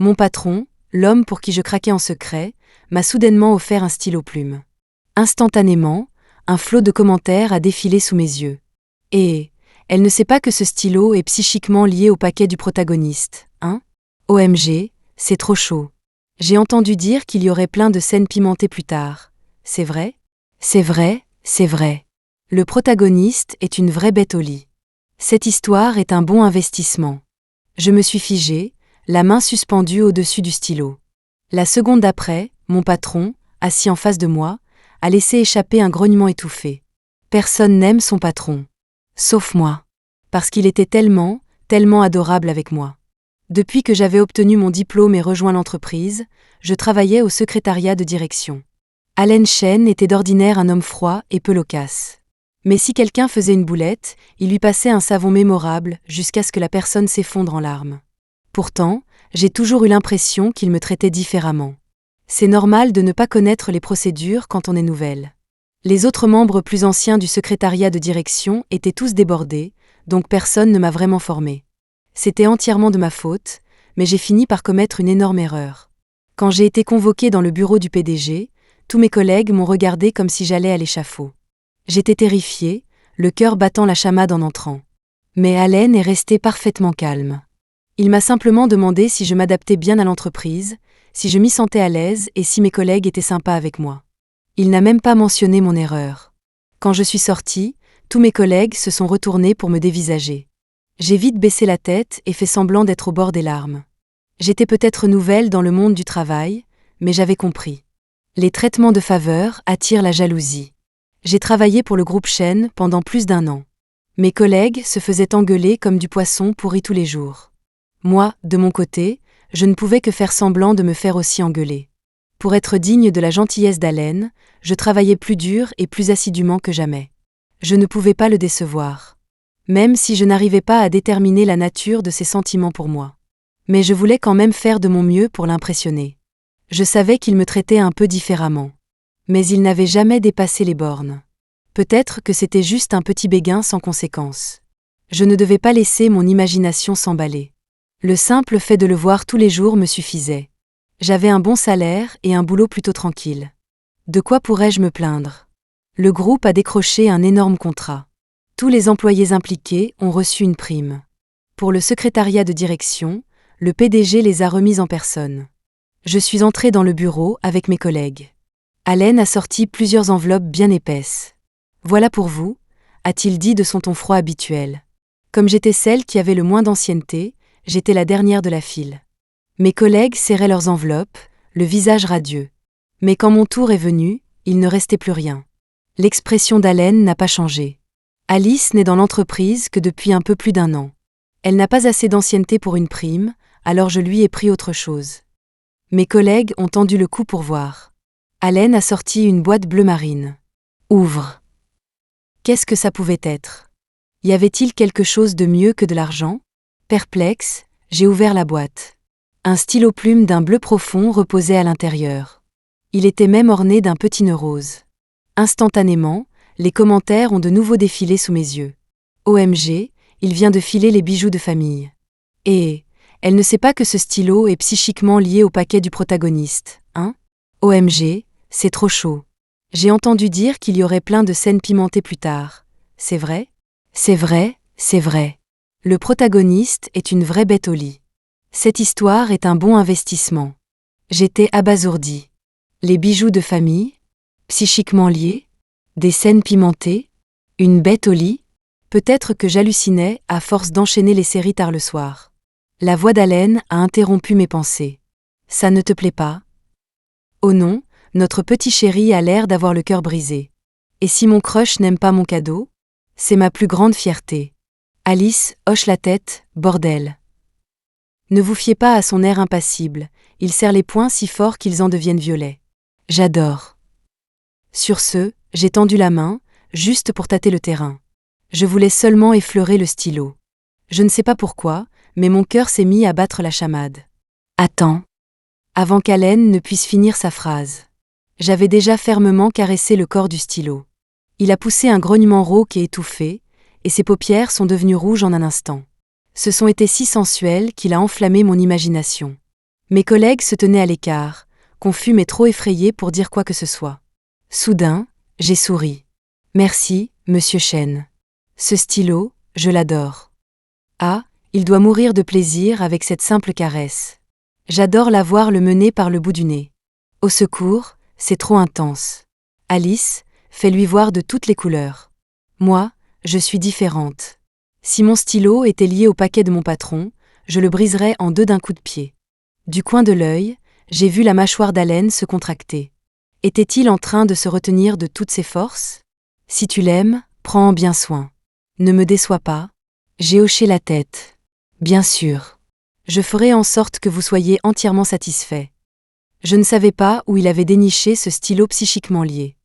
Mon patron, l'homme pour qui je craquais en secret, m'a soudainement offert un stylo-plume. Instantanément, un flot de commentaires a défilé sous mes yeux. Et elle ne sait pas que ce stylo est psychiquement lié au paquet du protagoniste, hein? OMG, c'est trop chaud. J'ai entendu dire qu'il y aurait plein de scènes pimentées plus tard. C'est vrai? C'est vrai, c'est vrai. Le protagoniste est une vraie bête au lit. Cette histoire est un bon investissement. Je me suis figée, la main suspendue au-dessus du stylo. La seconde d'après, mon patron, assis en face de moi, a laissé échapper un grognement étouffé. Personne n'aime son patron. Sauf moi. Parce qu'il était tellement adorable avec moi. Depuis que j'avais obtenu mon diplôme et rejoint l'entreprise, je travaillais au secrétariat de direction. Allen Chen était d'ordinaire un homme froid et peu loquace. Mais si quelqu'un faisait une boulette, il lui passait un savon mémorable jusqu'à ce que la personne s'effondre en larmes. Pourtant, j'ai toujours eu l'impression qu'il me traitait différemment. C'est normal de ne pas connaître les procédures quand on est nouvelle. Les autres membres plus anciens du secrétariat de direction étaient tous débordés, donc personne ne m'a vraiment formé. C'était entièrement de ma faute, mais j'ai fini par commettre une énorme erreur. Quand j'ai été convoquée dans le bureau du PDG, tous mes collègues m'ont regardé comme si j'allais à l'échafaud. J'étais terrifiée, le cœur battant la chamade en entrant. Mais Allen est resté parfaitement calme. Il m'a simplement demandé si je m'adaptais bien à l'entreprise, si je m'y sentais à l'aise et si mes collègues étaient sympas avec moi. Il n'a même pas mentionné mon erreur. Quand je suis sortie, tous mes collègues se sont retournés pour me dévisager. J'ai vite baissé la tête et fait semblant d'être au bord des larmes. J'étais peut-être nouvelle dans le monde du travail, mais j'avais compris. Les traitements de faveur attirent la jalousie. J'ai travaillé pour le groupe Chen pendant plus d'1 an. Mes collègues se faisaient engueuler comme du poisson pourri tous les jours. Moi, de mon côté, je ne pouvais que faire semblant de me faire aussi engueuler. Pour être digne de la gentillesse d'Allen, je travaillais plus dur et plus assidûment que jamais. Je ne pouvais pas le décevoir. Même si je n'arrivais pas à déterminer la nature de ses sentiments pour moi. Mais je voulais quand même faire de mon mieux pour l'impressionner. Je savais qu'il me traitait un peu différemment. Mais il n'avait jamais dépassé les bornes. Peut-être que c'était juste un petit béguin sans conséquence. Je ne devais pas laisser mon imagination s'emballer. Le simple fait de le voir tous les jours me suffisait. J'avais un bon salaire et un boulot plutôt tranquille. De quoi pourrais-je me plaindre? Le groupe a décroché un énorme contrat. Tous les employés impliqués ont reçu une prime. Pour le secrétariat de direction, le PDG les a remises en personne. Je suis entrée dans le bureau avec mes collègues. Allen a sorti plusieurs enveloppes bien épaisses. « Voilà pour vous », a-t-il dit de son ton froid habituel. Comme j'étais celle qui avait le moins d'ancienneté, j'étais la dernière de la file. Mes collègues serraient leurs enveloppes, le visage radieux. Mais quand mon tour est venu, il ne restait plus rien. L'expression d'Allen n'a pas changé. Alice n'est dans l'entreprise que depuis un peu plus d'1 an. Elle n'a pas assez d'ancienneté pour une prime, alors je lui ai pris autre chose. Mes collègues ont tendu le cou pour voir. Allen a sorti une boîte bleu marine. Ouvre. Qu'est-ce que ça pouvait être? Y avait-il quelque chose de mieux que de l'argent? Perplexe, j'ai ouvert la boîte. Un stylo-plume d'un bleu profond reposait à l'intérieur. Il était même orné d'un petit nœud rose. Instantanément, les commentaires ont de nouveau défilé sous mes yeux. OMG, il vient de filer les bijoux de famille. Et elle ne sait pas que ce stylo est psychiquement lié au paquet du protagoniste, hein? OMG, c'est trop chaud. J'ai entendu dire qu'il y aurait plein de scènes pimentées plus tard. C'est vrai? C'est vrai, c'est vrai. Le protagoniste est une vraie bête au lit. Cette histoire est un bon investissement. J'étais abasourdie. Les bijoux de famille? Psychiquement liés? Des scènes pimentées? Une bête au lit? Peut-être que j'hallucinais à force d'enchaîner les séries tard le soir. La voix d'Allen a interrompu mes pensées. Ça ne te plaît pas? Oh non, notre petit chéri a l'air d'avoir le cœur brisé. Et si mon crush n'aime pas mon cadeau? C'est ma plus grande fierté. Alice hoche la tête, bordel. Ne vous fiez pas à son air impassible, il serre les poings si fort qu'ils en deviennent violets. J'adore. Sur ce, j'ai tendu la main, juste pour tâter le terrain. Je voulais seulement effleurer le stylo. Je ne sais pas pourquoi, mais mon cœur s'est mis à battre la chamade. Attends. Avant qu'Allen ne puisse finir sa phrase. J'avais déjà fermement caressé le corps du stylo. Il a poussé un grognement rauque et étouffé, et ses paupières sont devenues rouges en un instant. Ce son était si sensuel qu'il a enflammé mon imagination. Mes collègues se tenaient à l'écart, confus mais trop effrayés pour dire quoi que ce soit. Soudain, j'ai souri. Merci, monsieur Chen. Ce stylo, je l'adore. Ah, il doit mourir de plaisir avec cette simple caresse. J'adore la voir le mener par le bout du nez. Au secours, c'est trop intense. Alice, fais-lui voir de toutes les couleurs. Moi, je suis différente. Si mon stylo était lié au paquet de mon patron, je le briserais en deux d'un coup de pied. Du coin de l'œil, j'ai vu la mâchoire d'Allen se contracter. Était-il en train de se retenir de toutes ses forces? Si tu l'aimes, prends bien soin. Ne me déçois pas. J'ai hoché la tête. Bien sûr. Je ferai en sorte que vous soyez entièrement satisfait. Je ne savais pas où il avait déniché ce stylo psychiquement lié.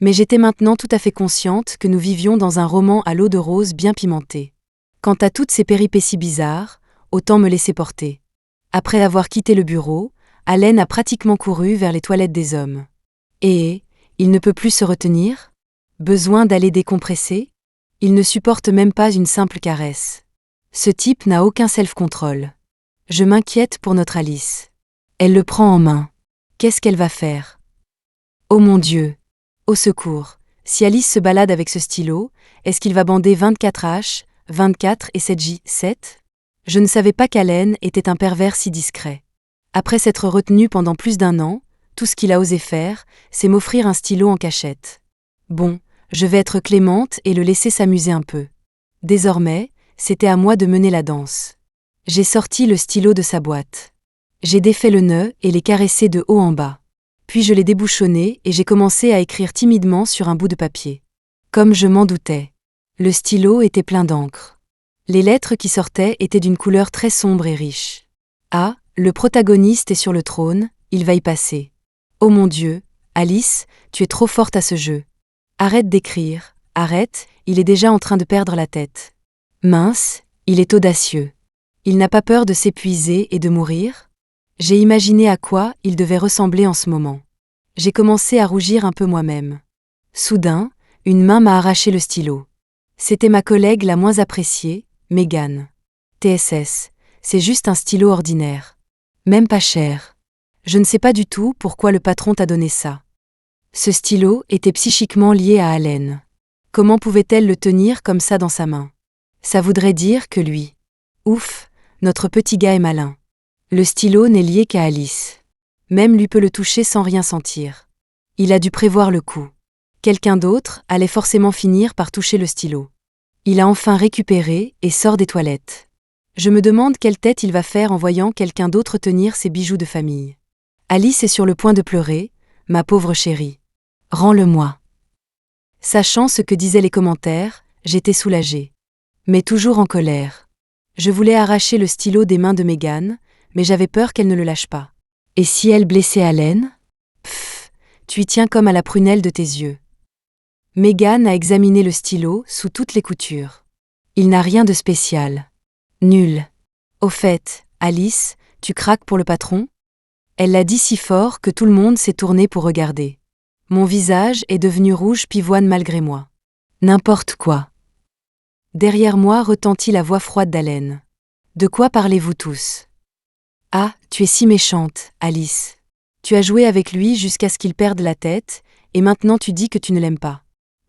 Mais j'étais maintenant tout à fait consciente que nous vivions dans un roman à l'eau de rose bien pimenté. Quant à toutes ces péripéties bizarres, autant me laisser porter. Après avoir quitté le bureau, Allen a pratiquement couru vers les toilettes des hommes. Et, il ne peut plus se retenir? Besoin d'aller décompresser? Il ne supporte même pas une simple caresse. Ce type n'a aucun self-control. Je m'inquiète pour notre Alice. Elle le prend en main. Qu'est-ce qu'elle va faire? Oh mon Dieu! Au secours! Si Alice se balade avec ce stylo, est-ce qu'il va bander 24H, 24 et 7J7? Je ne savais pas qu'Allen était un pervers si discret. Après s'être retenu pendant plus d'1 an, tout ce qu'il a osé faire, c'est m'offrir un stylo en cachette. Bon, je vais être clémente et le laisser s'amuser un peu. Désormais, c'était à moi de mener la danse. J'ai sorti le stylo de sa boîte. J'ai défait le nœud et l'ai caressé de haut en bas. Puis je l'ai débouchonné et j'ai commencé à écrire timidement sur un bout de papier. Comme je m'en doutais. Le stylo était plein d'encre. Les lettres qui sortaient étaient d'une couleur très sombre et riche. Ah, le protagoniste est sur le trône, il va y passer. Oh mon Dieu, Alice, tu es trop forte à ce jeu. Arrête d'écrire, arrête, il est déjà en train de perdre la tête. Mince, il est audacieux. Il n'a pas peur de s'épuiser et de mourir? J'ai imaginé à quoi il devait ressembler en ce moment. J'ai commencé à rougir un peu moi-même. Soudain, une main m'a arraché le stylo. C'était ma collègue la moins appréciée, Megan. TSS, c'est juste un stylo ordinaire. Même pas cher. Je ne sais pas du tout pourquoi le patron t'a donné ça. Ce stylo était psychiquement lié à Allen. Comment pouvait-elle le tenir comme ça dans sa main? Ça voudrait dire que lui. Ouf, notre petit gars est malin. Le stylo n'est lié qu'à Alice. Même lui peut le toucher sans rien sentir. Il a dû prévoir le coup. Quelqu'un d'autre allait forcément finir par toucher le stylo. Il a enfin récupéré et sort des toilettes. Je me demande quelle tête il va faire en voyant quelqu'un d'autre tenir ses bijoux de famille. Alice est sur le point de pleurer, ma pauvre chérie. Rends-le-moi. Sachant ce que disaient les commentaires, j'étais soulagée. Mais toujours en colère. Je voulais arracher le stylo des mains de Megan, mais j'avais peur qu'elle ne le lâche pas. Et si elle blessait Allen? Pfff, tu y tiens comme à la prunelle de tes yeux. Megan a examiné le stylo sous toutes les coutures. Il n'a rien de spécial. Nul. Au fait, Alice, tu craques pour le patron? Elle l'a dit si fort que tout le monde s'est tourné pour regarder. Mon visage est devenu rouge pivoine malgré moi. N'importe quoi. Derrière moi retentit la voix froide d'Allen. De quoi parlez-vous tous? Ah, tu es si méchante, Alice. Tu as joué avec lui jusqu'à ce qu'il perde la tête, et maintenant tu dis que tu ne l'aimes pas.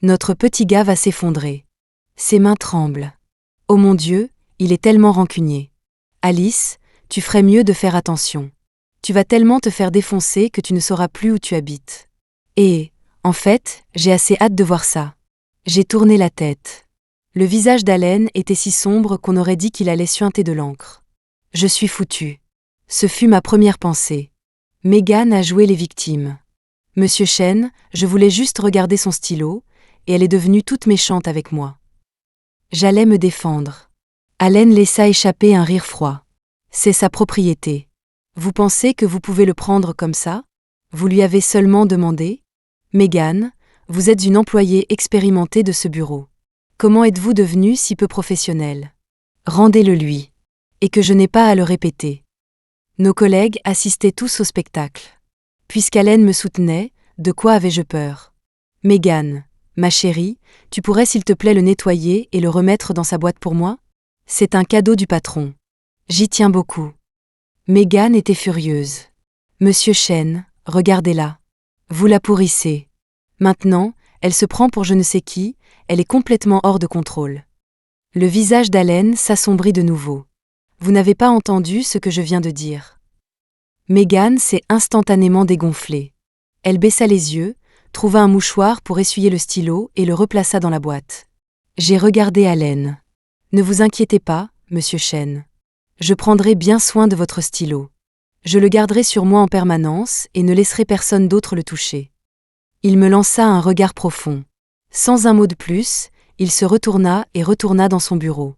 Notre petit gars va s'effondrer. Ses mains tremblent. Oh mon Dieu, il est tellement rancunier. Alice, tu ferais mieux de faire attention. Tu vas tellement te faire défoncer que tu ne sauras plus où tu habites. Et, en fait, j'ai assez hâte de voir ça. J'ai tourné la tête. Le visage d'Allen était si sombre qu'on aurait dit qu'il allait suinter de l'encre. Je suis foutue. Ce fut ma première pensée. Megan a joué les victimes. Monsieur Chen, je voulais juste regarder son stylo, et elle est devenue toute méchante avec moi. J'allais me défendre. Allen laissa échapper un rire froid. C'est sa propriété. Vous pensez que vous pouvez le prendre comme ça? Vous lui avez seulement demandé? Megan, vous êtes une employée expérimentée de ce bureau. Comment êtes-vous devenue si peu professionnelle? Rendez-le lui. Et que je n'ai pas à le répéter. Nos collègues assistaient tous au spectacle. Puisqu'Allen me soutenait, de quoi avais-je peur? Megan, ma chérie, tu pourrais s'il te plaît le nettoyer et le remettre dans sa boîte pour moi? C'est un cadeau du patron. J'y tiens beaucoup. Megan était furieuse. Monsieur Chen, regardez-la. Vous la pourrissez. Maintenant, elle se prend pour je ne sais qui, elle est complètement hors de contrôle. Le visage d'Allen s'assombrit de nouveau. Vous n'avez pas entendu ce que je viens de dire. Megan s'est instantanément dégonflée. Elle baissa les yeux, trouva un mouchoir pour essuyer le stylo et le replaça dans la boîte. J'ai regardé Allen. Ne vous inquiétez pas, monsieur Chen. Je prendrai bien soin de votre stylo. Je le garderai sur moi en permanence et ne laisserai personne d'autre le toucher. Il me lança un regard profond. Sans un mot de plus, il se retourna dans son bureau.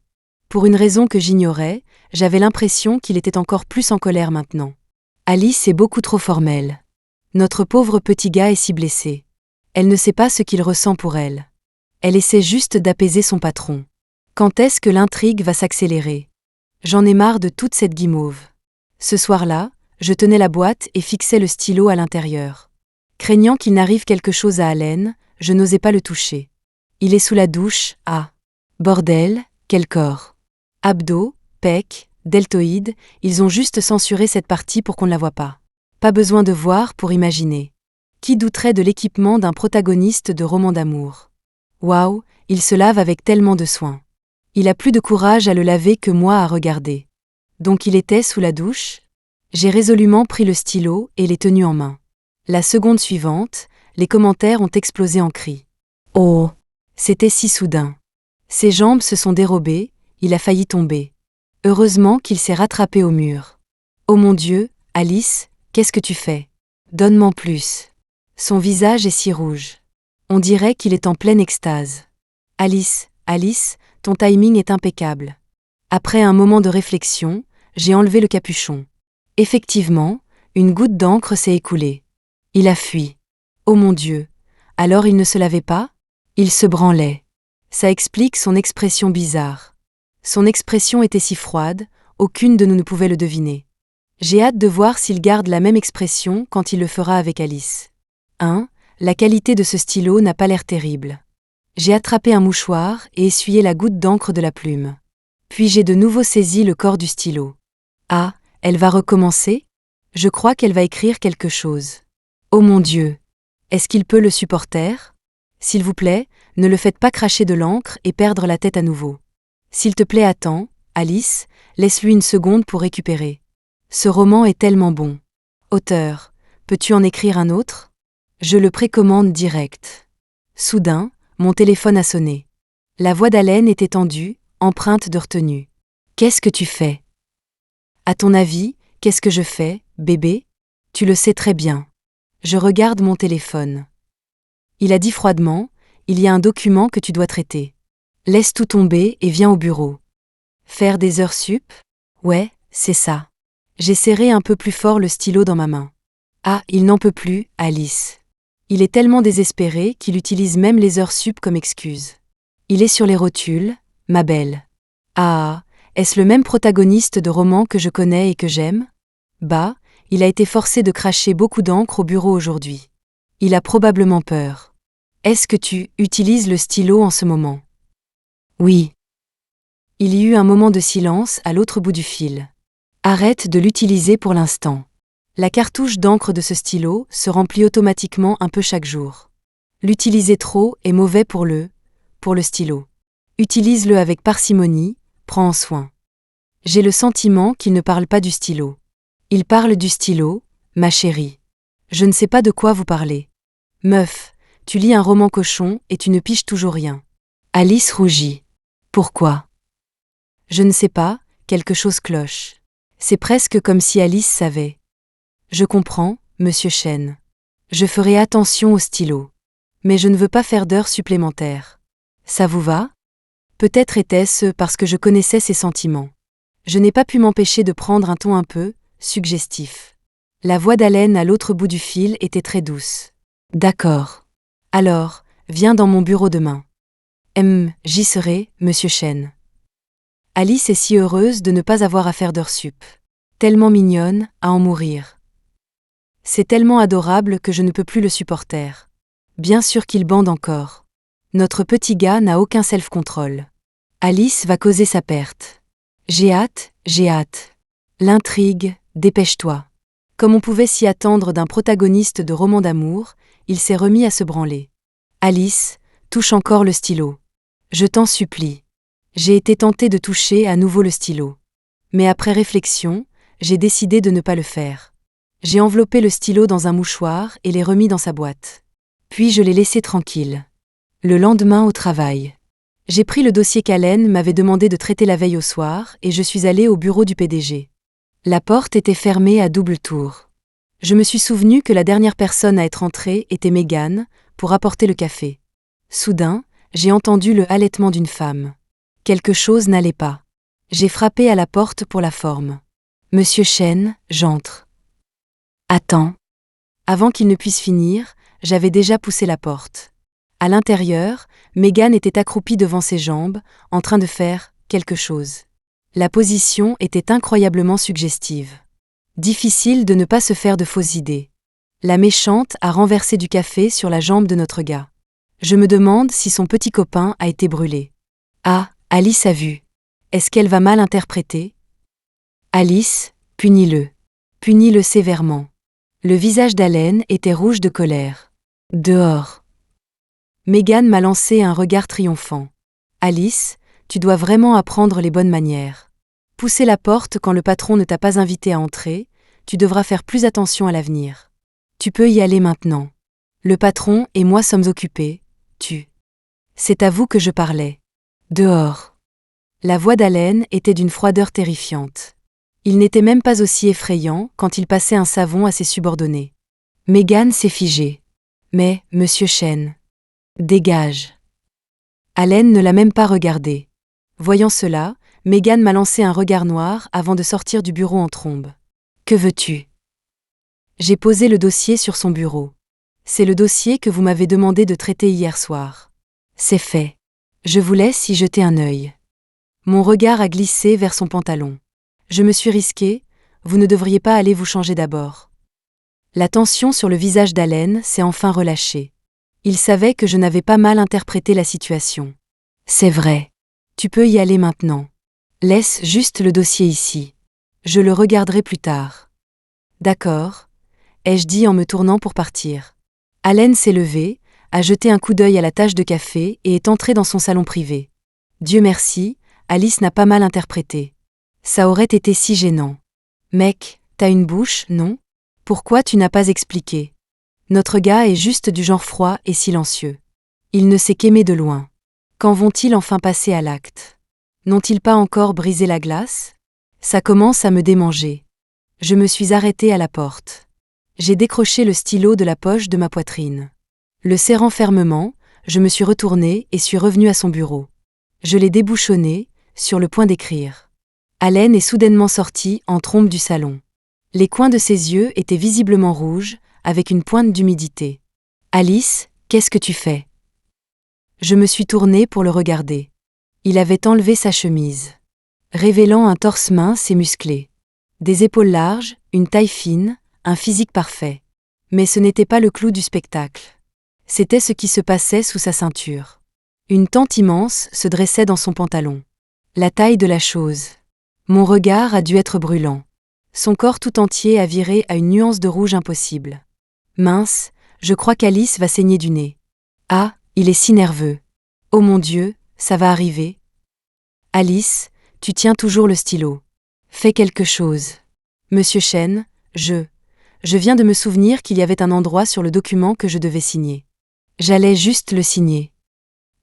Pour une raison que j'ignorais, j'avais l'impression qu'il était encore plus en colère maintenant. Alice est beaucoup trop formelle. Notre pauvre petit gars est si blessé. Elle ne sait pas ce qu'il ressent pour elle. Elle essaie juste d'apaiser son patron. Quand est-ce que l'intrigue va s'accélérer? J'en ai marre de toute cette guimauve. Ce soir-là, je tenais la boîte et fixais le stylo à l'intérieur. Craignant qu'il n'arrive quelque chose à Allen, je n'osais pas le toucher. Il est sous la douche, ah! Bordel, quel corps! Abdos, pecs, deltoïdes, ils ont juste censuré cette partie pour qu'on ne la voie pas. Pas besoin de voir pour imaginer. Qui douterait de l'équipement d'un protagoniste de roman d'amour? Waouh, il se lave avec tellement de soin. Il a plus de courage à le laver que moi à regarder. Donc il était sous la douche? J'ai résolument pris le stylo et l'ai tenu en main. La seconde suivante, les commentaires ont explosé en cris. Oh! C'était si soudain. Ses jambes se sont dérobées, il a failli tomber. Heureusement qu'il s'est rattrapé au mur. Oh mon Dieu, Alice, qu'est-ce que tu fais? Donne-m'en plus. Son visage est si rouge. On dirait qu'il est en pleine extase. Alice, ton timing est impeccable. Après un moment de réflexion, j'ai enlevé le capuchon. Effectivement, une goutte d'encre s'est écoulée. Il a fui. Oh mon Dieu! Alors il ne se lavait pas? Il se branlait. Ça explique son expression bizarre. Son expression était si froide, aucune de nous ne pouvait le deviner. J'ai hâte de voir s'il garde la même expression quand il le fera avec Alice. La qualité de ce stylo n'a pas l'air terrible. J'ai attrapé un mouchoir et essuyé la goutte d'encre de la plume. Puis j'ai de nouveau saisi le corps du stylo. Ah, elle va recommencer? Je crois qu'elle va écrire quelque chose. Oh mon Dieu! Est-ce qu'il peut le supporter? S'il vous plaît, ne le faites pas cracher de l'encre et perdre la tête à nouveau. S'il te plaît, attends, Alice, laisse-lui une seconde pour récupérer. Ce roman est tellement bon. Auteur, peux-tu en écrire un autre? Je le précommande direct. Soudain, mon téléphone a sonné. La voix d'Allen était tendue, empreinte de retenue. Qu'est-ce que tu fais? À ton avis, qu'est-ce que je fais, bébé? Tu le sais très bien. Je regarde mon téléphone. Il a dit froidement, il y a un document que tu dois traiter. Laisse tout tomber et viens au bureau. Faire des heures sup? Ouais, c'est ça. J'ai serré un peu plus fort le stylo dans ma main. Ah, il n'en peut plus, Alice. Il est tellement désespéré qu'il utilise même les heures sup comme excuse. Il est sur les rotules, ma belle. Ah, est-ce le même protagoniste de roman que je connais et que j'aime? Bah, il a été forcé de cracher beaucoup d'encre au bureau aujourd'hui. Il a probablement peur. Est-ce que tu utilises le stylo en ce moment? Oui. Il y eut un moment de silence à l'autre bout du fil. Arrête de l'utiliser pour l'instant. La cartouche d'encre de ce stylo se remplit automatiquement un peu chaque jour. L'utiliser trop est mauvais pour le stylo. Utilise-le avec parcimonie, prends en soin. J'ai le sentiment qu'il ne parle pas du stylo. Il parle du stylo, ma chérie. Je ne sais pas de quoi vous parlez. Meuf, tu lis un roman cochon et tu ne piges toujours rien. Alice rougit. Pourquoi? Je ne sais pas, quelque chose cloche. C'est presque comme si Alice savait. Je comprends, monsieur Chen. Je ferai attention au stylo. Mais je ne veux pas faire d'heures supplémentaires. Ça vous va? Peut-être était-ce parce que je connaissais ses sentiments. Je n'ai pas pu m'empêcher de prendre un ton un peu suggestif. La voix d'Allen à l'autre bout du fil était très douce. D'accord. Alors, viens dans mon bureau demain. J'y serai, monsieur Chen. Alice est si heureuse de ne pas avoir à faire d'heures sup. Tellement mignonne, à en mourir. C'est tellement adorable que je ne peux plus le supporter. Bien sûr qu'il bande encore. Notre petit gars n'a aucun self-control. Alice va causer sa perte. J'ai hâte. L'intrigue Dépêche-toi. Comme on pouvait s'y attendre d'un protagoniste de roman d'amour, il s'est remis à se branler. Alice, touche encore le stylo. Je t'en supplie. J'ai été tentée de toucher à nouveau le stylo. Mais après réflexion, j'ai décidé de ne pas le faire. J'ai enveloppé le stylo dans un mouchoir et l'ai remis dans sa boîte. Puis je l'ai laissé tranquille. Le lendemain au travail. J'ai pris le dossier qu'Allen m'avait demandé de traiter la veille au soir et je suis allée au bureau du PDG. La porte était fermée à double tour. Je me suis souvenu que la dernière personne à être entrée était Megan, pour apporter le café. Soudain, j'ai entendu le halètement d'une femme. Quelque chose n'allait pas. J'ai frappé à la porte pour la forme. Monsieur Chen, j'entre. Attends. Avant qu'il ne puisse finir, j'avais déjà poussé la porte. À l'intérieur, Megan était accroupie devant ses jambes, en train de faire quelque chose. La position était incroyablement suggestive. Difficile de ne pas se faire de fausses idées. La méchante a renversé du café sur la jambe de notre gars. Je me demande si son petit copain a été brûlé. Ah, Alice a vu. Est-ce qu'elle va mal interpréter ? Alice, punis-le. Punis-le sévèrement. Le visage d'Allen était rouge de colère. Dehors. Megan m'a lancé un regard triomphant. Alice, tu dois vraiment apprendre les bonnes manières. Pousser la porte quand le patron ne t'a pas invité à entrer, tu devras faire plus attention à l'avenir. Tu peux y aller maintenant. Le patron et moi sommes occupés, C'est à vous que je parlais. Dehors. La voix d'Allen était d'une froideur terrifiante. Il n'était même pas aussi effrayant quand il passait un savon à ses subordonnés. Megan s'est figée. Mais, monsieur Chen. Dégage. Allen ne l'a même pas regardé. Voyant cela, Megan m'a lancé un regard noir avant de sortir du bureau en trombe. Que veux-tu ? J'ai posé le dossier sur son bureau. C'est le dossier que vous m'avez demandé de traiter hier soir. C'est fait. Je vous laisse y jeter un œil. Mon regard a glissé vers son pantalon. Je me suis risquée, vous ne devriez pas aller vous changer d'abord. La tension sur le visage d'Allen s'est enfin relâchée. Il savait que je n'avais pas mal interprété la situation. C'est vrai. Tu peux y aller maintenant. Laisse juste le dossier ici. Je le regarderai plus tard. D'accord, ai-je dit en me tournant pour partir. Allen s'est levé, a jeté un coup d'œil à la tasse de café et est entré dans son salon privé. Dieu merci, Alice n'a pas mal interprété. Ça aurait été si gênant. Mec, t'as une bouche, non ? Pourquoi tu n'as pas expliqué ? Notre gars est juste du genre froid et silencieux. Il ne sait qu'aimer de loin. Quand vont-ils enfin passer à l'acte ? N'ont-ils pas encore brisé la glace ? Ça commence à me démanger. Je me suis arrêtée à la porte. J'ai décroché le stylo de la poche de ma poitrine. Le serrant fermement, je me suis retournée et suis revenue à son bureau. Je l'ai débouchonné, sur le point d'écrire. Allen est soudainement sorti en trombe du salon. Les coins de ses yeux étaient visiblement rouges, avec une pointe d'humidité. « Alice, qu'est-ce que tu fais ?» Je me suis tournée pour le regarder. Il avait enlevé sa chemise, révélant un torse mince et musclé. Des épaules larges, une taille fine, un physique parfait. Mais ce n'était pas le clou du spectacle. C'était ce qui se passait sous sa ceinture. Une tente immense se dressait dans son pantalon. La taille de la chose. Mon regard a dû être brûlant. Son corps tout entier a viré à une nuance de rouge impossible. Mince, je crois qu'Alice va saigner du nez. Ah, il est si nerveux. Oh mon Dieu, ça va arriver. Alice, tu tiens toujours le stylo. Fais quelque chose. Monsieur Chen, je viens de me souvenir qu'il y avait un endroit sur le document que je devais signer. J'allais juste le signer.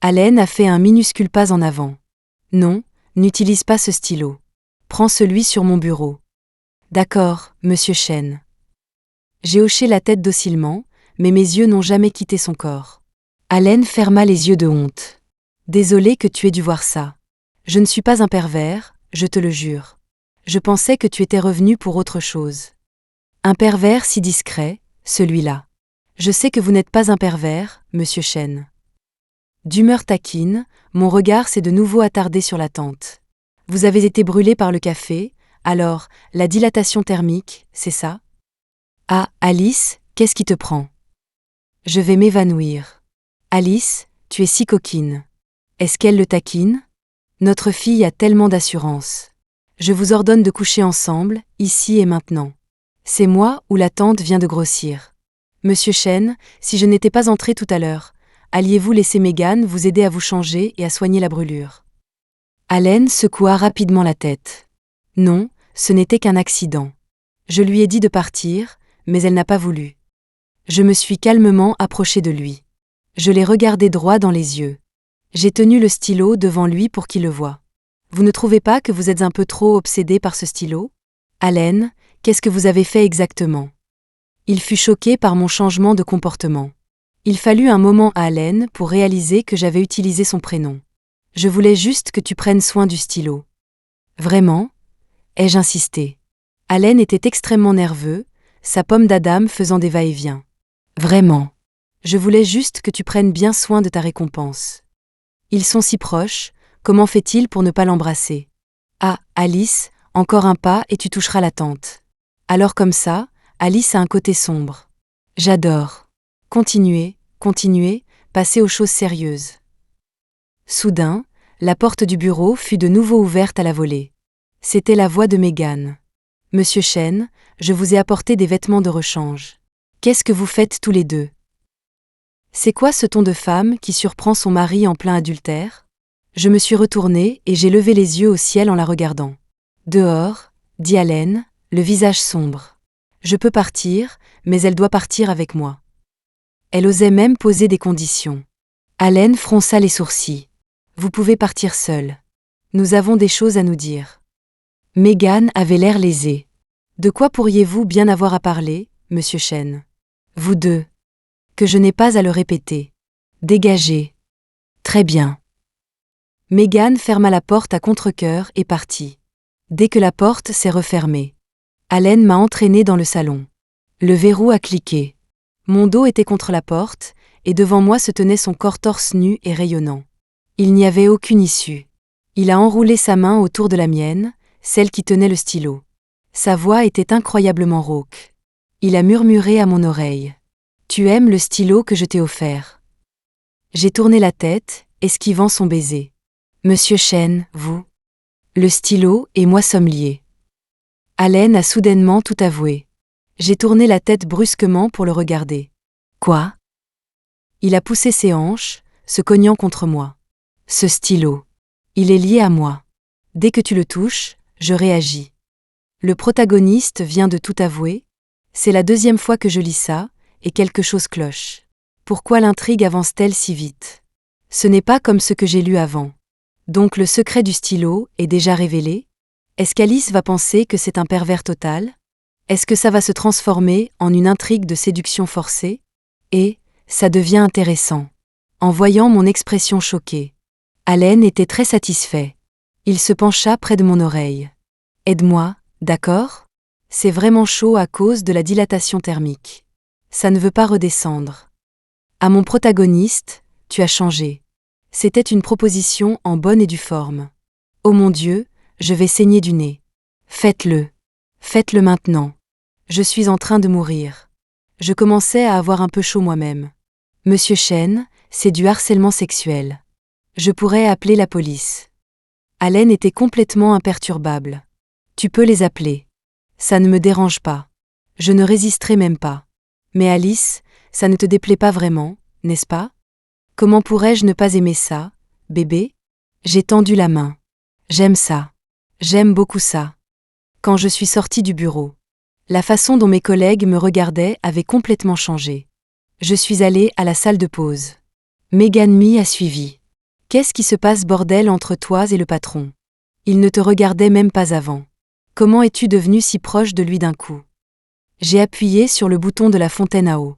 Allen a fait un minuscule pas en avant. Non, n'utilise pas ce stylo. Prends celui sur mon bureau. D'accord, monsieur Chen. J'ai hoché la tête docilement, mais mes yeux n'ont jamais quitté son corps. Allen ferma les yeux de honte. Désolé que tu aies dû voir ça. Je ne suis pas un pervers, je te le jure. Je pensais que tu étais revenu pour autre chose. Un pervers si discret, celui-là. Je sais que vous n'êtes pas un pervers, monsieur Chen. D'humeur taquine, mon regard s'est de nouveau attardé sur la tente. Vous avez été brûlé par le café, alors, la dilatation thermique, c'est ça ? Ah, Alice, qu'est-ce qui te prend ? Je vais m'évanouir. Alice, tu es si coquine. Est-ce qu'elle le taquine ? Notre fille a tellement d'assurance. Je vous ordonne de coucher ensemble, ici et maintenant. C'est moi ou la tante vient de grossir. Monsieur Chen, si je n'étais pas entré tout à l'heure, alliez-vous laisser Megan vous aider à vous changer et à soigner la brûlure? Allen secoua rapidement la tête. Non, ce n'était qu'un accident. Je lui ai dit de partir, mais elle n'a pas voulu. Je me suis calmement approché de lui. Je l'ai regardé droit dans les yeux. J'ai tenu le stylo devant lui pour qu'il le voie. Vous ne trouvez pas que vous êtes un peu trop obsédé par ce stylo? Allen, qu'est-ce que vous avez fait exactement? Il fut choqué par mon changement de comportement. Il fallut un moment à Allen pour réaliser que j'avais utilisé son prénom. Je voulais juste que tu prennes soin du stylo. Vraiment? Ai-je insisté. Allen était extrêmement nerveux, sa pomme d'Adam faisant des va-et-vient. Vraiment. Je voulais juste que tu prennes bien soin de ta récompense. Ils sont si proches, comment fait-il pour ne pas l'embrasser? Ah, Alice, encore un pas et tu toucheras la tante. Alors comme ça, Alice a un côté sombre. J'adore. Continuez, passez aux choses sérieuses. Soudain, la porte du bureau fut de nouveau ouverte à la volée. C'était la voix de Megan. Monsieur Chen, je vous ai apporté des vêtements de rechange. Qu'est-ce que vous faites tous les deux? C'est quoi ce ton de femme qui surprend son mari en plein adultère? Je me suis retournée et j'ai levé les yeux au ciel en la regardant. Dehors, dit Allen, le visage sombre. Je peux partir, mais elle doit partir avec moi. Elle osait même poser des conditions. Allen fronça les sourcils. Vous pouvez partir seule. Nous avons des choses à nous dire. Megan avait l'air lésée. De quoi pourriez-vous bien avoir à parler, monsieur Chen? Vous deux. Que je n'ai pas à le répéter. Dégagez. Très bien. Megan ferma la porte à contre-cœur et partit. Dès que la porte s'est refermée, Allen m'a entraîné dans le salon. Le verrou a cliqué. Mon dos était contre la porte, et devant moi se tenait son corps torse nu et rayonnant. Il n'y avait aucune issue. Il a enroulé sa main autour de la mienne, celle qui tenait le stylo. Sa voix était incroyablement rauque. Il a murmuré à mon oreille. « Tu aimes le stylo que je t'ai offert ?» J'ai tourné la tête, esquivant son baiser. « Monsieur Chen, vous ?» Le stylo et moi sommes liés. Allen a soudainement tout avoué. J'ai tourné la tête brusquement pour le regarder. « Quoi ?» Il a poussé ses hanches, se cognant contre moi. « Ce stylo. Il est lié à moi. Dès que tu le touches, je réagis. » Le protagoniste vient de tout avouer. C'est la deuxième fois que je lis ça, et quelque chose cloche. Pourquoi l'intrigue avance-t-elle si vite? Ce n'est pas comme ce que j'ai lu avant. Donc le secret du stylo est déjà révélé? Est-ce qu'Alice va penser que c'est un pervers total? Est-ce que ça va se transformer en une intrigue de séduction forcée? Et, ça devient intéressant. En voyant mon expression choquée. Allen était très satisfait. Il se pencha près de mon oreille. « Aide-moi, d'accord? C'est vraiment chaud à cause de la dilatation thermique. Ça ne veut pas redescendre. » À mon protagoniste, tu as changé. C'était une proposition en bonne et due forme. Oh mon Dieu, je vais saigner du nez. Faites-le. Faites-le maintenant. Je suis en train de mourir. Je commençais à avoir un peu chaud moi-même. Monsieur Chen, c'est du harcèlement sexuel. Je pourrais appeler la police. Allen était complètement imperturbable. Tu peux les appeler. Ça ne me dérange pas. Je ne résisterai même pas. Mais Alice, ça ne te déplaît pas vraiment, n'est-ce pas? Comment pourrais-je ne pas aimer ça, bébé? J'ai tendu la main. J'aime ça. J'aime beaucoup ça. Quand je suis sortie du bureau, la façon dont mes collègues me regardaient avait complètement changé. Je suis allée à la salle de pause. Megan Me a suivi. Qu'est-ce qui se passe bordel entre toi et le patron? Il ne te regardait même pas avant. Comment es-tu devenue si proche de lui d'un coup? J'ai appuyé sur le bouton de la fontaine à eau.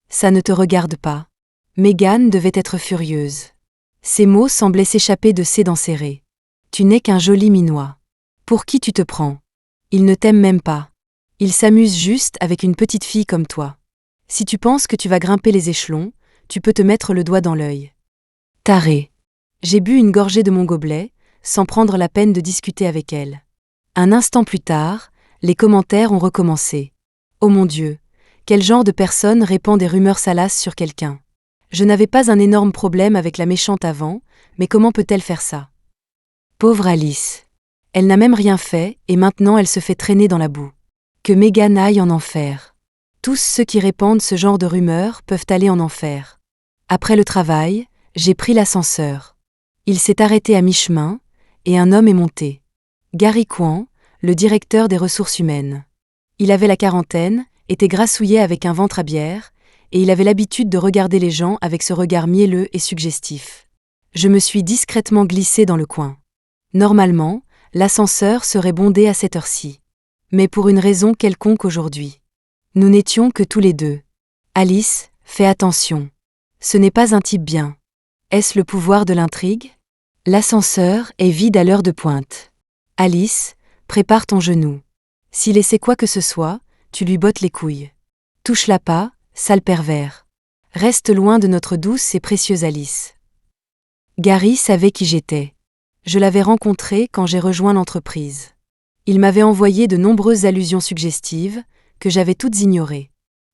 Ça ne te regarde pas. Megan devait être furieuse. Ces mots semblaient s'échapper de ses dents serrées. Tu n'es qu'un joli minois. Pour qui tu te prends? Il ne t'aime même pas. Il s'amuse juste avec une petite fille comme toi. Si tu penses que tu vas grimper les échelons, tu peux te mettre le doigt dans l'œil. Taré. J'ai bu une gorgée de mon gobelet, sans prendre la peine de discuter avec elle. Un instant plus tard, les commentaires ont recommencé. Oh mon Dieu, quel genre de personne répand des rumeurs salaces sur quelqu'un? Je n'avais pas un énorme problème avec la méchante avant, mais comment peut-elle faire ça? Pauvre Alice. Elle n'a même rien fait, et maintenant elle se fait traîner dans la boue. Que Meghan aille en enfer. Tous ceux qui répandent ce genre de rumeurs peuvent aller en enfer. Après le travail, j'ai pris l'ascenseur. Il s'est arrêté à mi-chemin, et un homme est monté. Gary Kwan, le directeur des ressources humaines. Il avait la quarantaine, était grassouillet avec un ventre à bière, et il avait l'habitude de regarder les gens avec ce regard mielleux et suggestif. Je me suis discrètement glissée dans le coin. Normalement, l'ascenseur serait bondé à cette heure-ci. Mais pour une raison quelconque aujourd'hui. Nous n'étions que tous les deux. Alice, fais attention. Ce n'est pas un type bien. Est-ce le pouvoir de l'intrigue? L'ascenseur est vide à l'heure de pointe. Alice, prépare ton genou. S'il essaie quoi que ce soit, tu lui bottes les couilles. Touche-la pas, sale pervers. Reste loin de notre douce et précieuse Alice. Gary savait qui j'étais. Je l'avais rencontré quand j'ai rejoint l'entreprise. Il m'avait envoyé de nombreuses allusions suggestives, que j'avais toutes ignorées.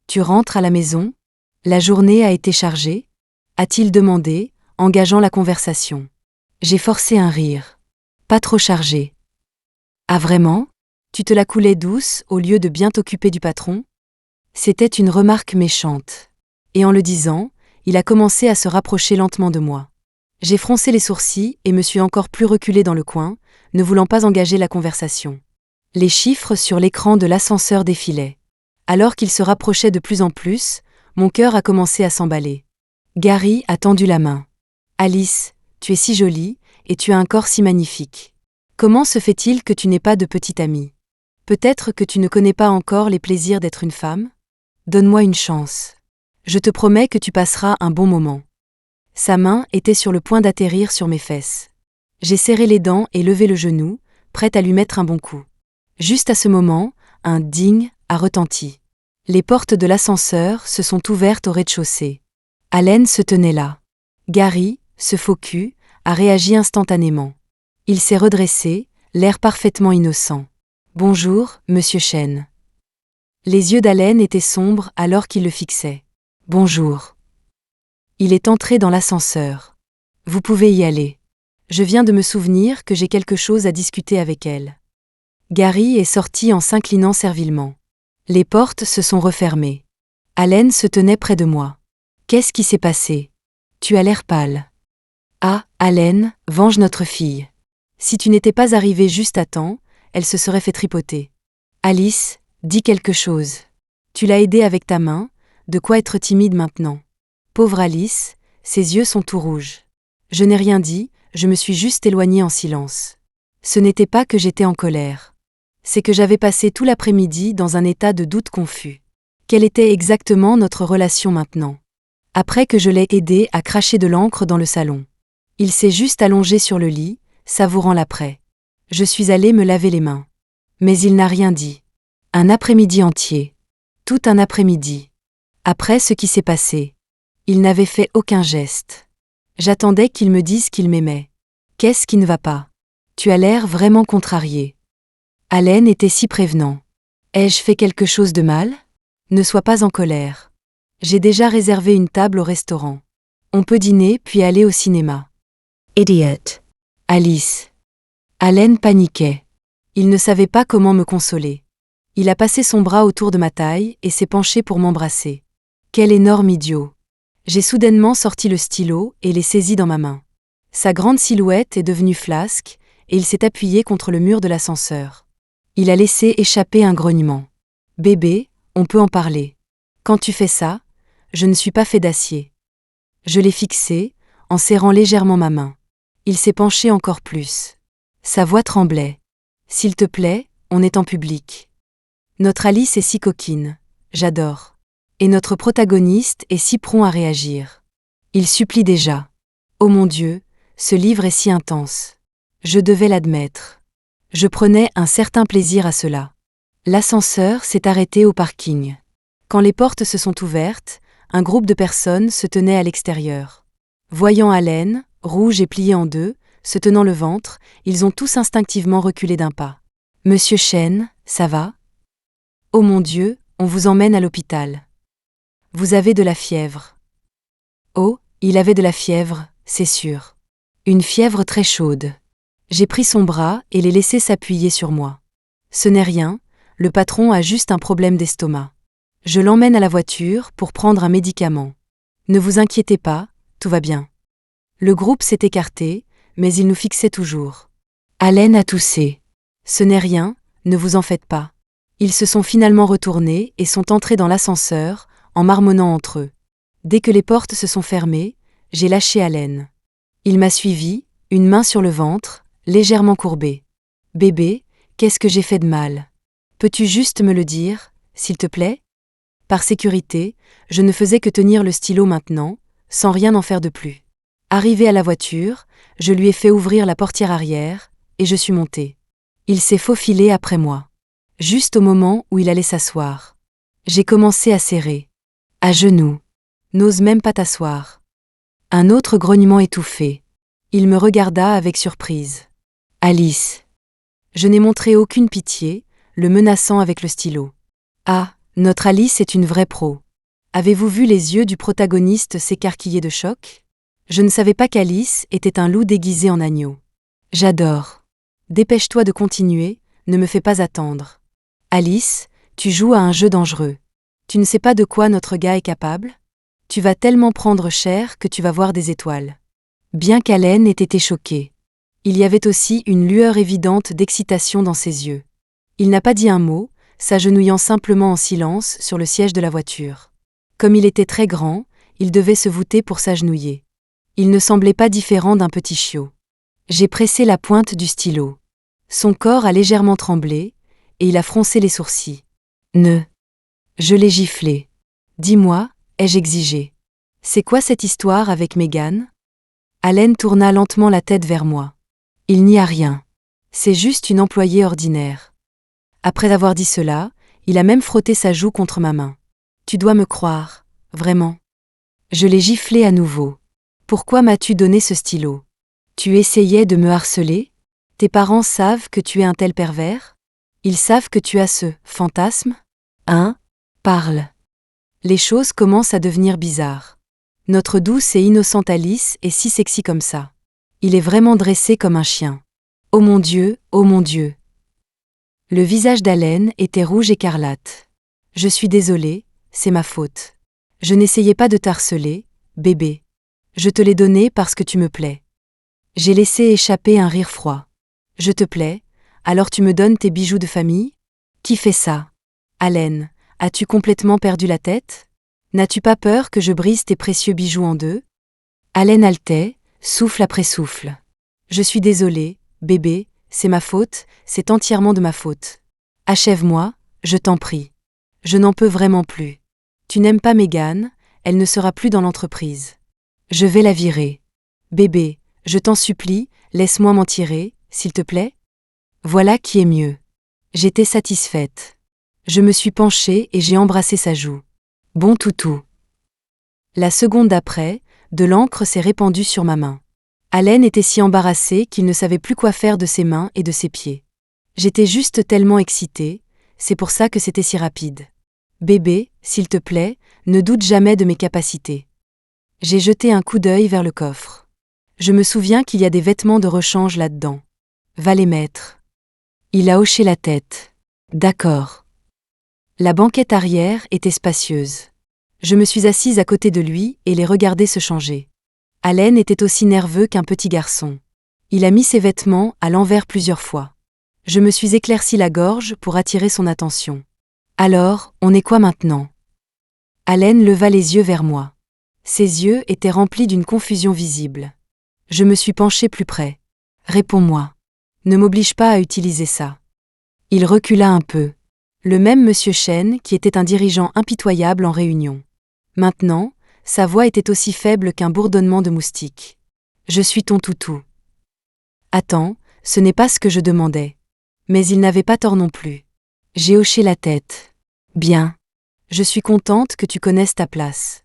Tu rentres à la maison? La journée a été chargée? A-t-il demandé, engageant la conversation. J'ai forcé un rire. Pas trop chargé. Ah vraiment? Tu te la coulais douce au lieu de bien t'occuper du patron? C'était une remarque méchante. Et en le disant, il a commencé à se rapprocher lentement de moi. J'ai froncé les sourcils et me suis encore plus reculée dans le coin, ne voulant pas engager la conversation. Les chiffres sur l'écran de l'ascenseur défilaient. Alors qu'il se rapprochait de plus en plus, mon cœur a commencé à s'emballer. Gary a tendu la main. Alice, tu es si jolie, et tu as un corps si magnifique. Comment se fait-il que tu n'aies pas de petite amie? Peut-être que tu ne connais pas encore les plaisirs d'être une femme? Donne-moi une chance. Je te promets que tu passeras un bon moment. Sa main était sur le point d'atterrir sur mes fesses. J'ai serré les dents et levé le genou, prête à lui mettre un bon coup. Juste à ce moment, un ding a retenti. Les portes de l'ascenseur se sont ouvertes au rez-de-chaussée. Allen se tenait là. Gary, ce faux cul, a réagi instantanément. Il s'est redressé, l'air parfaitement innocent. « Bonjour, monsieur Chen. » Les yeux d'Allen étaient sombres alors qu'il le fixait. « Bonjour. » Il est entré dans l'ascenseur. « Vous pouvez y aller. Je viens de me souvenir que j'ai quelque chose à discuter avec elle. » Gary est sorti en s'inclinant servilement. Les portes se sont refermées. Allen se tenait près de moi. « Qu'est-ce qui s'est passé? Tu as l'air pâle. »« Ah, Allen, venge notre fille. Si tu n'étais pas arrivé juste à temps, elle se serait fait tripoter. Alice, dis quelque chose. Tu l'as aidée avec ta main, de quoi être timide maintenant. Pauvre Alice, ses yeux sont tout rouges. Je n'ai rien dit, je me suis juste éloignée en silence. Ce n'était pas que j'étais en colère. C'est que j'avais passé tout l'après-midi dans un état de doute confus. Quelle était exactement notre relation maintenant? Après que je l'ai aidé à cracher de l'encre dans le salon. Il s'est juste allongé sur le lit, savourant l'après. Je suis allée me laver les mains. Mais il n'a rien dit. Un après-midi entier. Tout un après-midi. Après ce qui s'est passé. Il n'avait fait aucun geste. J'attendais qu'il me dise qu'il m'aimait. Qu'est-ce qui ne va pas? Tu as l'air vraiment contrarié. Allen était si prévenant. Ai-je fait quelque chose de mal? Ne sois pas en colère. J'ai déjà réservé une table au restaurant. On peut dîner puis aller au cinéma. Idiot. Alice. Allen paniquait. Il ne savait pas comment me consoler. Il a passé son bras autour de ma taille et s'est penché pour m'embrasser. Quel énorme idiot. J'ai soudainement sorti le stylo et l'ai saisi dans ma main. Sa grande silhouette est devenue flasque et il s'est appuyé contre le mur de l'ascenseur. Il a laissé échapper un grognement. « Bébé, on peut en parler. Quand tu fais ça, je ne suis pas fait d'acier. » Je l'ai fixé, en serrant légèrement ma main. Il s'est penché encore plus. Sa voix tremblait. « S'il te plaît, on est en public. Notre Alice est si coquine. J'adore. Et notre protagoniste est si prompt à réagir. Il supplie déjà. Oh mon Dieu, ce livre est si intense. Je devais l'admettre. Je prenais un certain plaisir à cela. L'ascenseur s'est arrêté au parking. Quand les portes se sont ouvertes, un groupe de personnes se tenait à l'extérieur. Voyant Allen, rouge et plié en deux, se tenant le ventre, ils ont tous instinctivement reculé d'un pas. « Monsieur Chen, ça va? Oh mon Dieu, on vous emmène à l'hôpital. Vous avez de la fièvre. » Oh, il avait de la fièvre, c'est sûr. Une fièvre très chaude. J'ai pris son bras et l'ai laissé s'appuyer sur moi. Ce n'est rien, le patron a juste un problème d'estomac. Je l'emmène à la voiture pour prendre un médicament. Ne vous inquiétez pas, tout va bien. Le groupe s'est écarté, mais il nous fixait toujours. Allen a toussé. Ce n'est rien, ne vous en faites pas. Ils se sont finalement retournés et sont entrés dans l'ascenseur, en marmonnant entre eux. Dès que les portes se sont fermées, j'ai lâché Allen. Il m'a suivi, une main sur le ventre, légèrement courbée. Bébé, qu'est-ce que j'ai fait de mal? Peux-tu juste me le dire, s'il te plaît? Par sécurité, je ne faisais que tenir le stylo maintenant, sans rien en faire de plus. Arrivé à la voiture, je lui ai fait ouvrir la portière arrière, et je suis montée. Il s'est faufilé après moi. Juste au moment où il allait s'asseoir. J'ai commencé à serrer. À genoux. N'ose même pas t'asseoir. Un autre grognement étouffé. Il me regarda avec surprise. Alice. Je n'ai montré aucune pitié, le menaçant avec le stylo. Ah, notre Alice est une vraie pro. Avez-vous vu les yeux du protagoniste s'écarquiller de choc? Je ne savais pas qu'Alice était un loup déguisé en agneau. J'adore. Dépêche-toi de continuer, ne me fais pas attendre. Alice, tu joues à un jeu dangereux. Tu ne sais pas de quoi notre gars est capable? Tu vas tellement prendre cher que tu vas voir des étoiles. Bien qu'Allen ait été choqué. Il y avait aussi une lueur évidente d'excitation dans ses yeux. Il n'a pas dit un mot, s'agenouillant simplement en silence sur le siège de la voiture. Comme il était très grand, il devait se voûter pour s'agenouiller. Il ne semblait pas différent d'un petit chiot. J'ai pressé la pointe du stylo. Son corps a légèrement tremblé, et il a froncé les sourcils. Ne. Je l'ai giflé. Dis-moi, ai-je exigé. C'est quoi cette histoire avec Megan? Allen tourna lentement la tête vers moi. Il n'y a rien. C'est juste une employée ordinaire. Après avoir dit cela, il a même frotté sa joue contre ma main. Tu dois me croire, vraiment. Je l'ai giflé à nouveau. Pourquoi m'as-tu donné ce stylo? Tu essayais de me harceler? Tes parents savent que tu es un tel pervers? Ils savent que tu as ce fantasme? Hein? Parle. Les choses commencent à devenir bizarres. Notre douce et innocente Alice est si sexy comme ça. Il est vraiment dressé comme un chien. Oh mon Dieu, oh mon Dieu. Le visage d'Allen était rouge écarlate. Je suis désolée, c'est ma faute. Je n'essayais pas de t'harceler, bébé. Je te l'ai donné parce que tu me plais. J'ai laissé échapper un rire froid. Je te plais, alors tu me donnes tes bijoux de famille? Qui fait ça? Allen, as-tu complètement perdu la tête? N'as-tu pas peur que je brise tes précieux bijoux en deux? Allen haletait, souffle après souffle. Je suis désolée, bébé, c'est ma faute, c'est entièrement de ma faute. Achève-moi, je t'en prie. Je n'en peux vraiment plus. Tu n'aimes pas Megan, elle ne sera plus dans l'entreprise. Je vais la virer. Bébé, je t'en supplie, laisse-moi m'en tirer, s'il te plaît. Voilà qui est mieux. J'étais satisfaite. Je me suis penchée et j'ai embrassé sa joue. Bon toutou. La seconde d'après, de l'encre s'est répandue sur ma main. Allen était si embarrassé qu'il ne savait plus quoi faire de ses mains et de ses pieds. J'étais juste tellement excitée, c'est pour ça que c'était si rapide. Bébé, s'il te plaît, ne doute jamais de mes capacités. J'ai jeté un coup d'œil vers le coffre. Je me souviens qu'il y a des vêtements de rechange là-dedans. Va les mettre. Il a hoché la tête. D'accord. La banquette arrière était spacieuse. Je me suis assise à côté de lui et les regardais se changer. Allen était aussi nerveux qu'un petit garçon. Il a mis ses vêtements à l'envers plusieurs fois. Je me suis éclairci la gorge pour attirer son attention. Alors, on est quoi maintenant? Allen leva les yeux vers moi. Ses yeux étaient remplis d'une confusion visible. Je me suis penchée plus près. Réponds-moi. Ne m'oblige pas à utiliser ça. Il recula un peu. Le même monsieur Chen qui était un dirigeant impitoyable en réunion. Maintenant, sa voix était aussi faible qu'un bourdonnement de moustique. Je suis ton toutou. Attends, ce n'est pas ce que je demandais. Mais il n'avait pas tort non plus. J'ai hoché la tête. Bien. Je suis contente que tu connaisses ta place.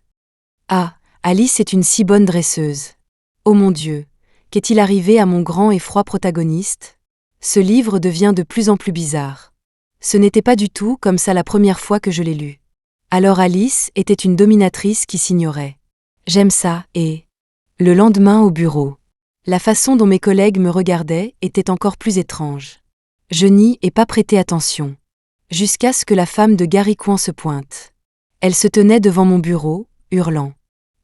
Ah, Alice est une si bonne dresseuse. Oh mon Dieu, qu'est-il arrivé à mon grand et froid protagoniste? Ce livre devient de plus en plus bizarre. Ce n'était pas du tout comme ça la première fois que je l'ai lu. Alors Alice était une dominatrice qui s'ignorait. J'aime ça, et... Le lendemain au bureau. La façon dont mes collègues me regardaient était encore plus étrange. Je n'y ai pas prêté attention. Jusqu'à ce que la femme de Gary Coin se pointe. Elle se tenait devant mon bureau, hurlant.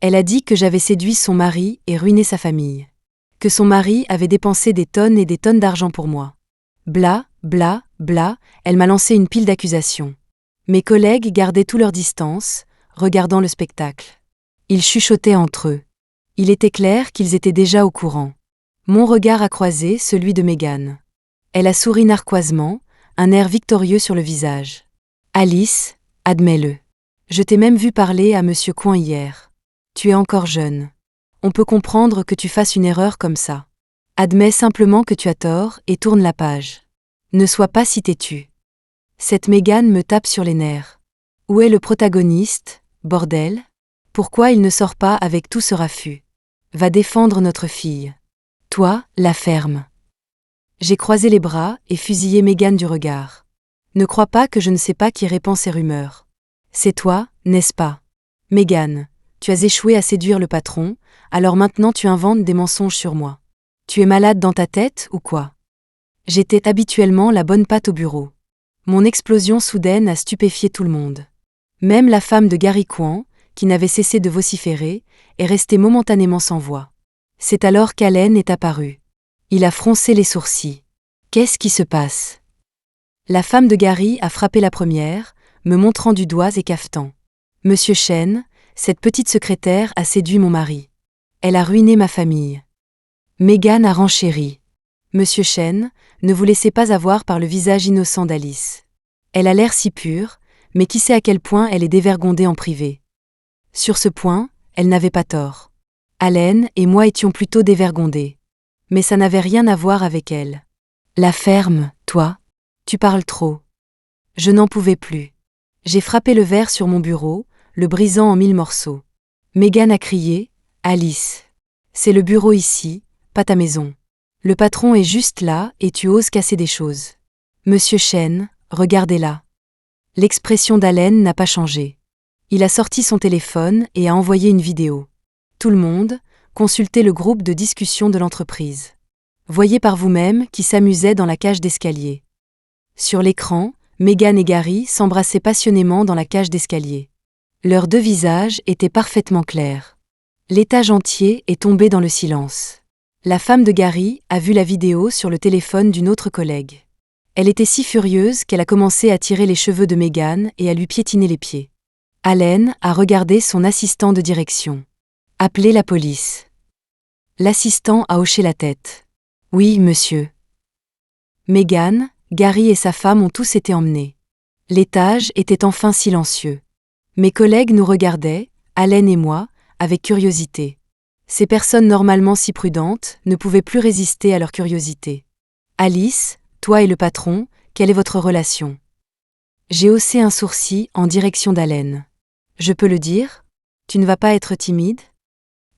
Elle a dit que j'avais séduit son mari et ruiné sa famille. Que son mari avait dépensé des tonnes et des tonnes d'argent pour moi. Bla, bla, bla, elle m'a lancé une pile d'accusations. Mes collègues gardaient tout leur distance, regardant le spectacle. Ils chuchotaient entre eux. Il était clair qu'ils étaient déjà au courant. Mon regard a croisé celui de Mégane. Elle a souri narquoisement, un air victorieux sur le visage. Alice, admets-le. Je t'ai même vu parler à Monsieur Coin hier. Tu es encore jeune. On peut comprendre que tu fasses une erreur comme ça. Admets simplement que tu as tort et tourne la page. Ne sois pas si têtu. Cette Mégane me tape sur les nerfs. Où est le protagoniste, bordel? Pourquoi il ne sort pas avec tout ce raffut? Va défendre notre fille. Toi, la ferme. J'ai croisé les bras et fusillé Mégane du regard. Ne crois pas que je ne sais pas qui répand ces rumeurs. C'est toi, n'est-ce pas? Mégane, tu as échoué à séduire le patron, alors maintenant tu inventes des mensonges sur moi. Tu es malade dans ta tête ou quoi? J'étais habituellement la bonne patte au bureau. Mon explosion soudaine a stupéfié tout le monde. Même la femme de Gary Coin, qui n'avait cessé de vociférer, est restée momentanément sans voix. C'est alors qu'Allen est apparu. Il a froncé les sourcils. Qu'est-ce qui se passe? La femme de Gary a frappé la première, me montrant du doigt et cafetant. Monsieur Chen, cette petite secrétaire a séduit mon mari. Elle a ruiné ma famille. Mégane a renchéri. Monsieur Chen, ne vous laissez pas avoir par le visage innocent d'Alice. Elle a l'air si pure, mais qui sait à quel point elle est dévergondée en privé. Sur ce point, elle n'avait pas tort. Allen et moi étions plutôt dévergondés. Mais ça n'avait rien à voir avec elle. La ferme, toi? Tu parles trop. Je n'en pouvais plus. J'ai frappé le verre sur mon bureau, le brisant en 1000 morceaux. Mégane a crié, Alice. C'est le bureau ici, pas ta maison. Le patron est juste là et tu oses casser des choses. Monsieur Chen, regardez-la. L'expression d'Allen n'a pas changé. Il a sorti son téléphone et a envoyé une vidéo. Tout le monde, consultez le groupe de discussion de l'entreprise. Voyez par vous-même qui s'amusait dans la cage d'escalier. Sur l'écran, Mégane et Gary s'embrassaient passionnément dans la cage d'escalier. Leurs deux visages étaient parfaitement clairs. L'étage entier est tombé dans le silence. La femme de Gary a vu la vidéo sur le téléphone d'une autre collègue. Elle était si furieuse qu'elle a commencé à tirer les cheveux de Mégane et à lui piétiner les pieds. Allen a regardé son assistant de direction. Appelez la police. L'assistant a hoché la tête. Oui, monsieur. Mégane, Gary et sa femme ont tous été emmenés. L'étage était enfin silencieux. Mes collègues nous regardaient, Allen et moi, avec curiosité. Ces personnes normalement si prudentes ne pouvaient plus résister à leur curiosité. Alice, toi et le patron, quelle est votre relation? J'ai haussé un sourcil en direction d'Allen. Je peux le dire? Tu ne vas pas être timide?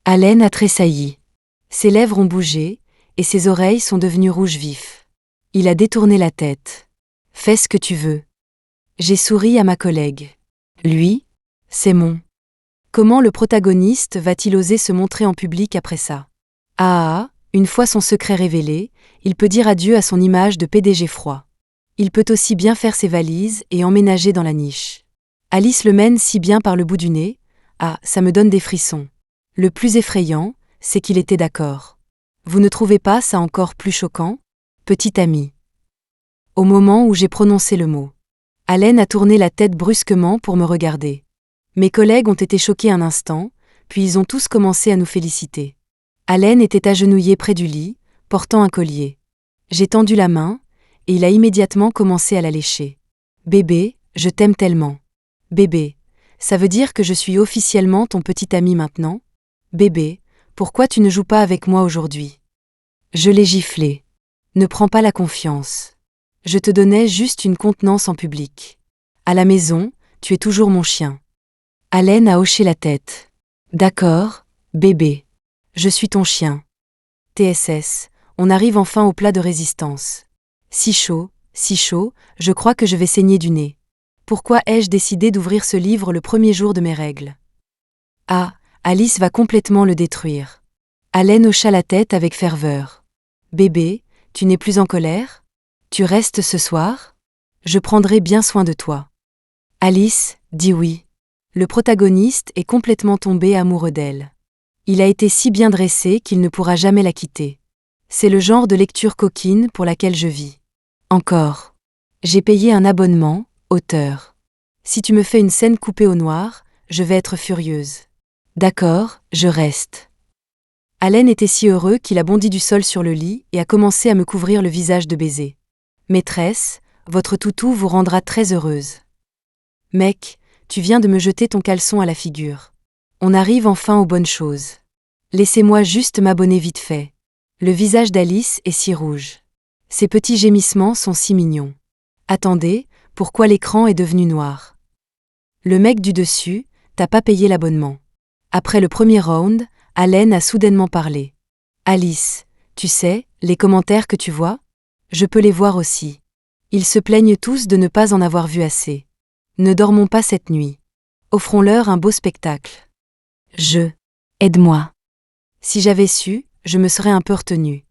Allen a tressailli. Ses lèvres ont bougé, et ses oreilles sont devenues rouges vifs. Il a détourné la tête. Fais ce que tu veux. J'ai souri à ma collègue. Lui, c'est mon. Comment le protagoniste va-t-il oser se montrer en public après ça? Ah, une fois son secret révélé, il peut dire adieu à son image de PDG froid. Il peut aussi bien faire ses valises et emménager dans la niche. Alice le mène si bien par le bout du nez. Ah, ça me donne des frissons. Le plus effrayant, c'est qu'il était d'accord. Vous ne trouvez pas ça encore plus choquant? Petit ami. Au moment où j'ai prononcé le mot, Allen a tourné la tête brusquement pour me regarder. Mes collègues ont été choqués un instant, puis ils ont tous commencé à nous féliciter. Allen était agenouillé près du lit, portant un collier. J'ai tendu la main, et il a immédiatement commencé à la lécher. Bébé, je t'aime tellement. Bébé, ça veut dire que je suis officiellement ton petit ami maintenant? Bébé, pourquoi tu ne joues pas avec moi aujourd'hui? Je l'ai giflé. Ne prends pas la confiance. Je te donnais juste une contenance en public. À la maison, tu es toujours mon chien. Allen a hoché la tête. D'accord, bébé. Je suis ton chien. TSS, on arrive enfin au plat de résistance. Si chaud, je crois que je vais saigner du nez. Pourquoi ai-je décidé d'ouvrir ce livre le premier jour de mes règles? Ah, Alice va complètement le détruire. Allen hocha la tête avec ferveur. Bébé, tu n'es plus en colère? Tu restes ce soir? Je prendrai bien soin de toi. Alice dit oui. Le protagoniste est complètement tombé amoureux d'elle. Il a été si bien dressé qu'il ne pourra jamais la quitter. C'est le genre de lecture coquine pour laquelle je vis. Encore. J'ai payé un abonnement, auteur. Si tu me fais une scène coupée au noir, je vais être furieuse. D'accord, je reste. Allen était si heureux qu'il a bondi du sol sur le lit et a commencé à me couvrir le visage de baisers. Maîtresse, votre toutou vous rendra très heureuse. Mec, tu viens de me jeter ton caleçon à la figure. On arrive enfin aux bonnes choses. Laissez-moi juste m'abonner vite fait. Le visage d'Alice est si rouge. Ses petits gémissements sont si mignons. Attendez, pourquoi l'écran est devenu noir? Le mec du dessus, t'as pas payé l'abonnement. Après le premier round, Allen a soudainement parlé. Alice, tu sais, les commentaires que tu vois? Je peux les voir aussi. Ils se plaignent tous de ne pas en avoir vu assez. Ne dormons pas cette nuit. Offrons-leur un beau spectacle. Aide-moi. Si j'avais su, je me serais un peu retenue.